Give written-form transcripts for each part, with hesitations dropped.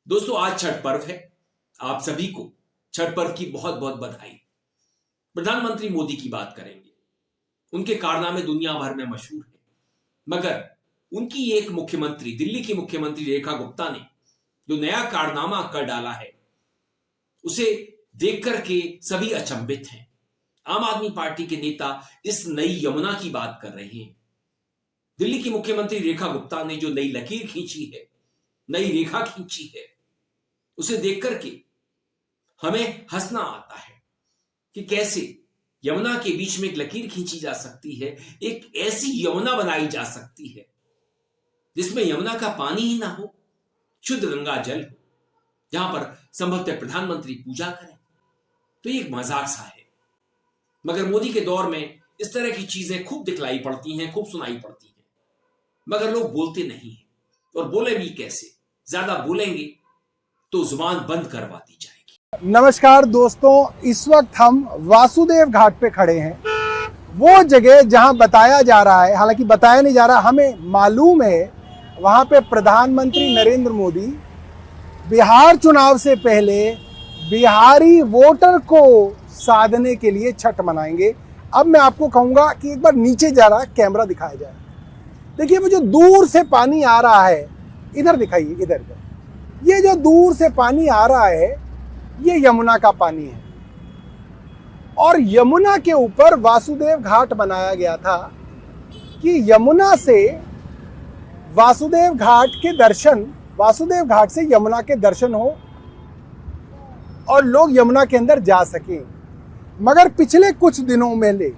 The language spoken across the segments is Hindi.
दोस्तों, आज छठ पर्व है। आप सभी को छठ पर्व की बहुत बहुत बधाई। प्रधानमंत्री मोदी की बात करेंगे। उनके कारनामे दुनिया भर में मशहूर है, मगर उनकी एक मुख्यमंत्री, दिल्ली की मुख्यमंत्री रेखा गुप्ता ने जो नया कारनामा कर डाला है, उसे देख करके सभी अचंभित हैं। आम आदमी पार्टी के नेता इस नई यमुना की बात कर रहे हैं। दिल्ली की मुख्यमंत्री रेखा गुप्ता ने जो नई लकीर खींची है, नई रेखा खींची है, उसे देख करके हमें हंसना आता है कि कैसे यमुना के बीच में एक लकीर खींची जा सकती है, एक ऐसी यमुना बनाई जा सकती है जिसमें यमुना का पानी ही ना हो, शुद्ध गंगा जल हो, जहां पर संभवतः प्रधानमंत्री पूजा करें। तो ये एक मजाक सा है, मगर मोदी के दौर में इस तरह की चीजें खूब दिखलाई पड़ती हैं, खूब सुनाई पड़ती हैं, मगर लोग बोलते नहीं हैं। और बोले भी कैसे? ज्यादा बोलेंगे तो जुबान बंद करवा दी जाएगी। नमस्कार दोस्तों, इस वक्त हम वासुदेव घाट पे खड़े हैं। वो जगह जहां बताया जा रहा है, हालांकि बताया नहीं जा रहा, हमें मालूम है, वहां पे प्रधानमंत्री नरेंद्र मोदी बिहार चुनाव से पहले बिहारी वोटर को साधने के लिए छठ मनाएंगे। अब मैं आपको कहूंगा कि एक बार नीचे जा रहा कैमरा दिखाया जाए। देखिए, वो जो दूर से पानी आ रहा है, इधर दिखाइए, इधर। ये जो दूर से पानी आ रहा है, ये यमुना का पानी है। और यमुना के ऊपर वासुदेव घाट बनाया गया था कि यमुना से वासुदेव घाट से यमुना के दर्शन हो और लोग यमुना के अंदर जा सकें। मगर पिछले कुछ दिनों में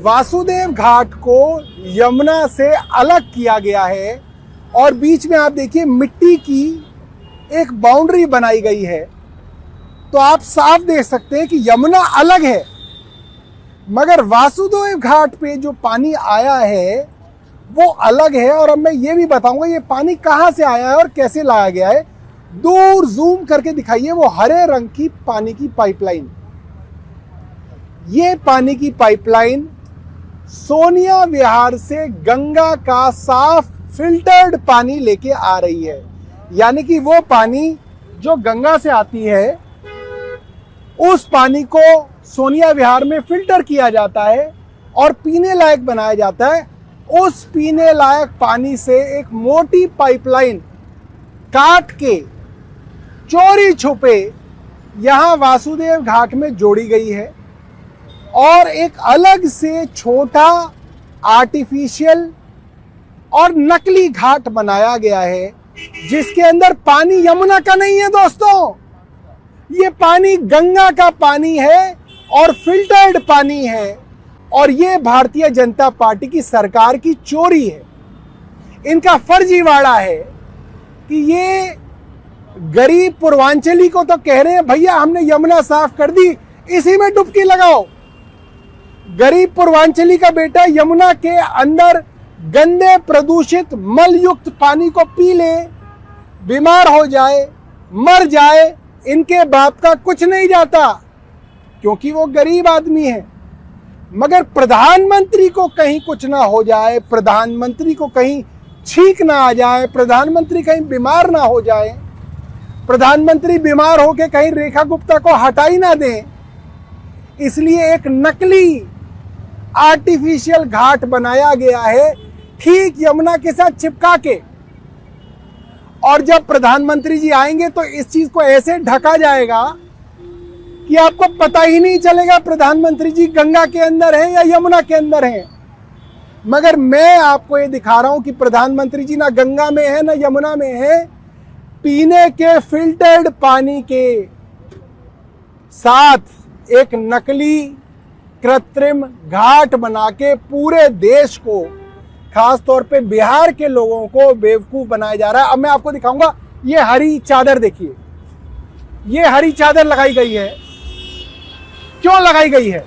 वासुदेव घाट को यमुना से अलग किया गया है और बीच में आप देखिए मिट्टी की एक बाउंड्री बनाई गई है। तो आप साफ देख सकते हैं कि यमुना अलग है, मगर वासुदेव घाट पे जो पानी आया है वो अलग है। और अब मैं ये भी बताऊंगा ये पानी कहां से आया है और कैसे लाया गया है। दूर जूम करके दिखाइए, वो हरे रंग की पानी की पाइपलाइन। ये पानी की पाइपलाइन सोनिया विहार से गंगा का साफ फिल्टर्ड पानी लेके आ रही है। यानी कि वो पानी जो गंगा से आती है, उस पानी को सोनिया विहार में फिल्टर किया जाता है और पीने लायक बनाया जाता है। उस पीने लायक पानी से एक मोटी पाइपलाइन काट के चोरी छुपे यहां वासुदेव घाट में जोड़ी गई है और एक अलग से छोटा आर्टिफिशियल और नकली घाट बनाया गया है, जिसके अंदर पानी यमुना का नहीं है। दोस्तों, ये पानी गंगा का पानी है और फिल्टर्ड पानी है। और ये भारतीय जनता पार्टी की सरकार की चोरी है, इनका फर्जीवाड़ा है कि ये गरीब पूर्वांचली को तो कह रहे हैं भैया हमने यमुना साफ कर दी, इसी में डुबकी लगाओ। गरीब पूर्वांचली का बेटा यमुना के अंदर गंदे प्रदूषित मल युक्त पानी को पी ले, बीमार हो जाए, मर जाए, इनके बाप का कुछ नहीं जाता क्योंकि वो गरीब आदमी है। मगर प्रधानमंत्री को कहीं कुछ ना हो जाए, प्रधानमंत्री को कहीं छींक ना आ जाए, प्रधानमंत्री कहीं बीमार ना हो जाए, प्रधानमंत्री बीमार होकर कहीं रेखा गुप्ता को हटा ही ना दें, इसलिए एक नकली आर्टिफिशियल घाट बनाया गया है, ठीक यमुना के साथ चिपका के। और जब प्रधानमंत्री जी आएंगे तो इस चीज को ऐसे ढका जाएगा कि आपको पता ही नहीं चलेगा प्रधानमंत्री जी गंगा के अंदर हैं या यमुना के अंदर हैं। मगर मैं आपको ये दिखा रहा हूं कि प्रधानमंत्री जी ना गंगा में है ना यमुना में है। पीने के फिल्टर्ड पानी के साथ एक नकली कृत्रिम घाट बना के पूरे देश को, खास तौर पे बिहार के लोगों को बेवकूफ बनाया जा रहा है। अब मैं आपको दिखाऊंगा, ये हरी चादर देखिए, ये हरी चादर लगाई गई है। क्यों लगाई गई है?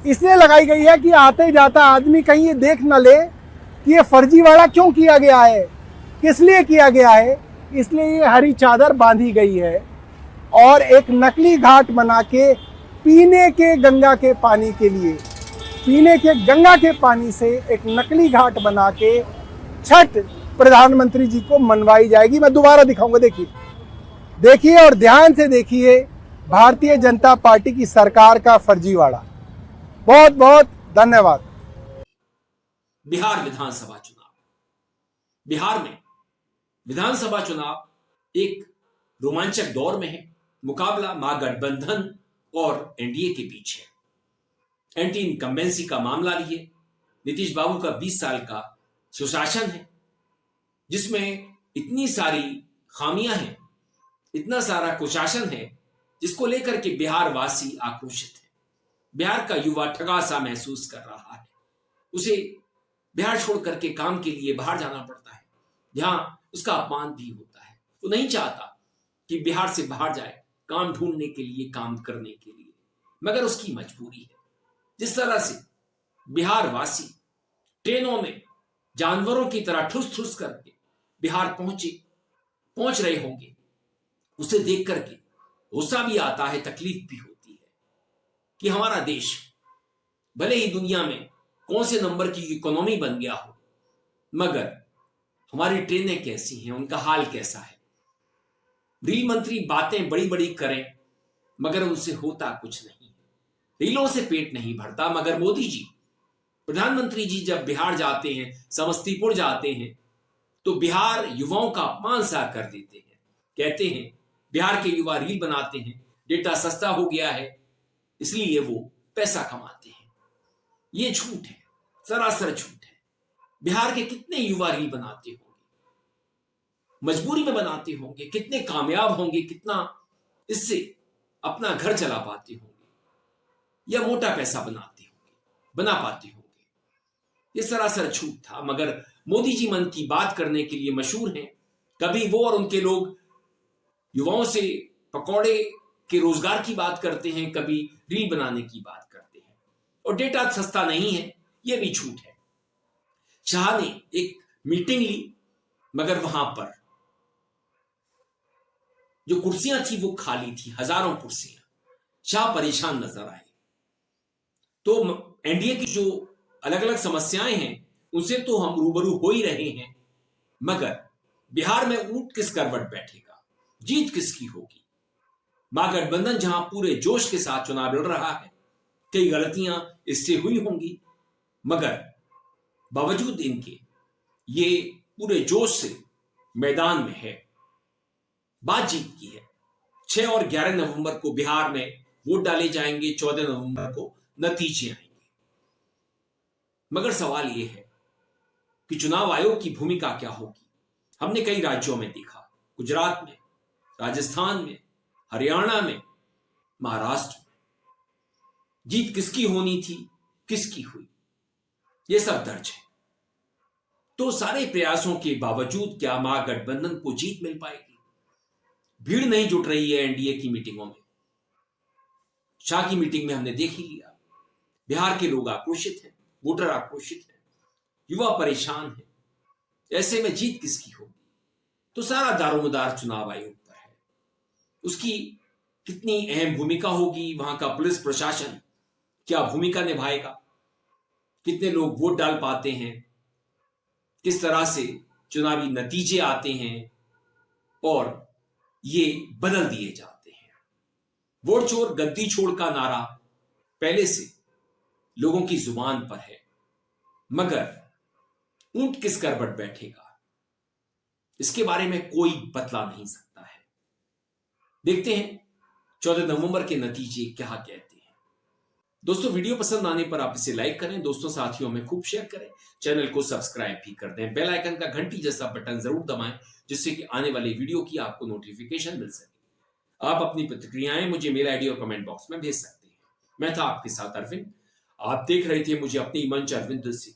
इसलिए लगाई गई है कि आते जाता आदमी कहीं ये देख न ले कि ये फर्जीवाड़ा क्यों किया गया है, किस लिए किया गया है। इसलिए ये हरी चादर बांधी गई है और एक नकली घाट बना के पीने के गंगा के पानी के लिए, पीने के गंगा के पानी से एक नकली घाट बना के छठ प्रधानमंत्री जी को मनवाई जाएगी। मैं दोबारा दिखाऊंगा, देखिए देखिए और ध्यान से देखिए भारतीय जनता पार्टी की सरकार का फर्जीवाड़ा। बहुत बहुत धन्यवाद। बिहार विधानसभा चुनाव। बिहार में विधानसभा चुनाव एक रोमांचक दौर में है। मुकाबला महागठबंधन और एनडीए के बीच है। एंटी इनकम्बेंसी का मामला लिए नीतीश बाबू का 20 साल का सुशासन है, जिसमें इतनी सारी खामियां हैं, इतना सारा कुशासन है, जिसको लेकर के बिहार वासी आक्रोशित है। बिहार का युवा ठगा सा महसूस कर रहा है। उसे बिहार छोड़ करके काम के लिए बाहर जाना पड़ता है, जहां उसका अपमान भी होता है। वो नहीं चाहता कि बिहार से बाहर जाए काम ढूंढने के लिए, काम करने के लिए, मगर उसकी मजबूरी है। जिस तरह से बिहार वासी ट्रेनों में जानवरों की तरह ठुस ठुस करके बिहार पहुंच रहे होंगे, उसे देख करके गुस्सा भी आता है, तकलीफ भी होती है कि हमारा देश भले ही दुनिया में कौन से नंबर की इकोनॉमी बन गया हो, मगर हमारी ट्रेनें कैसी हैं, उनका हाल कैसा है। रेल मंत्री बातें बड़ी बड़ी करें, मगर उनसे होता कुछ नहीं। रेलों से पेट नहीं भरता, मगर मोदी जी, प्रधानमंत्री जी जब बिहार जाते हैं, समस्तीपुर जाते हैं, तो बिहार युवाओं का अपमान सा कर देते हैं। कहते हैं बिहार के युवा रील बनाते हैं, डेटा सस्ता हो गया है, इसलिए वो पैसा कमाते हैं। ये झूठ है, सरासर झूठ है। बिहार के कितने युवा रील बनाते होंगे, मजबूरी में बनाते होंगे, कितने कामयाब होंगे, कितना इससे अपना घर चला पाते होंगे या मोटा पैसा बना पाते होंगे। ये सरासर झूठ था, मगर मोदी जी मन की बात करने के लिए मशहूर हैं। कभी वो और उनके लोग युवाओं से पकौड़े के रोजगार की बात करते हैं, कभी रील बनाने की बात करते हैं, और डेटा सस्ता नहीं है, यह भी झूठ है। शाह ने एक मीटिंग ली, मगर वहां पर जो कुर्सियां थी वो खाली थी, हजारों कुर्सियां। शाह परेशान नजर आए। तो एनडीए की जो अलग अलग समस्याएं हैं, उनसे तो हम रूबरू हो ही रहे हैं, मगर बिहार में ऊंट किस करवट बैठेगा, जीत किसकी होगी। महागठबंधन जहां पूरे जोश के साथ चुनाव लड़ रहा है, कई गलतियां इससे हुई होंगी, मगर बावजूद इनके ये पूरे जोश से मैदान में है। बात जीत की है। 6 और 11 नवंबर को बिहार में वोट डाले जाएंगे, 14 नवंबर को नतीजे आएंगे। मगर सवाल यह है कि चुनाव आयोग की भूमिका क्या होगी। हमने कई राज्यों में देखा, गुजरात में, राजस्थान में, हरियाणा में, महाराष्ट्र में, जीत किसकी होनी थी, किसकी हुई, यह सब दर्ज है। तो सारे प्रयासों के बावजूद क्या महागठबंधन को जीत मिल पाएगी? भीड़ नहीं जुट रही है एनडीए की मीटिंगों में। शाह की मीटिंग में हमने देख ही लिया, बिहार के लोग आक्रोशित हैं, वोटर आक्रोशित हैं, युवा परेशान है। ऐसे में जीत किसकी होगी? तो सारा दारोमदार चुनाव आयोग पर है। उसकी कितनी अहम भूमिका होगी, वहां का पुलिस प्रशासन क्या भूमिका निभाएगा, कितने लोग वोट डाल पाते हैं, किस तरह से चुनावी नतीजे आते हैं और ये बदल दिए जाते हैं। वोट चोर गद्दी छोड़ का नारा पहले से लोगों की जुबान पर है, मगर ऊंट किस करवट बैठेगा, इसके बारे में कोई बतला नहीं सकता है। देखते हैं 14 नवंबर के नतीजे क्या कहते हैं। दोस्तों, वीडियो पसंद आने पर आप इसे लाइक करें, दोस्तों साथियों में खूब शेयर करें, चैनल को सब्सक्राइब भी कर दें, बेल आइकन का घंटी जैसा बटन जरूर दबाएं, जिससे कि आने वाली वीडियो की आपको नोटिफिकेशन मिल सके। आप अपनी प्रतिक्रियाएं मुझे मेल आईडी और कमेंट बॉक्स में भेज सकते हैं। मैं था आपके साथ अरविंद, आप देख रहे थे मुझे अपनी मंच अरविंद से।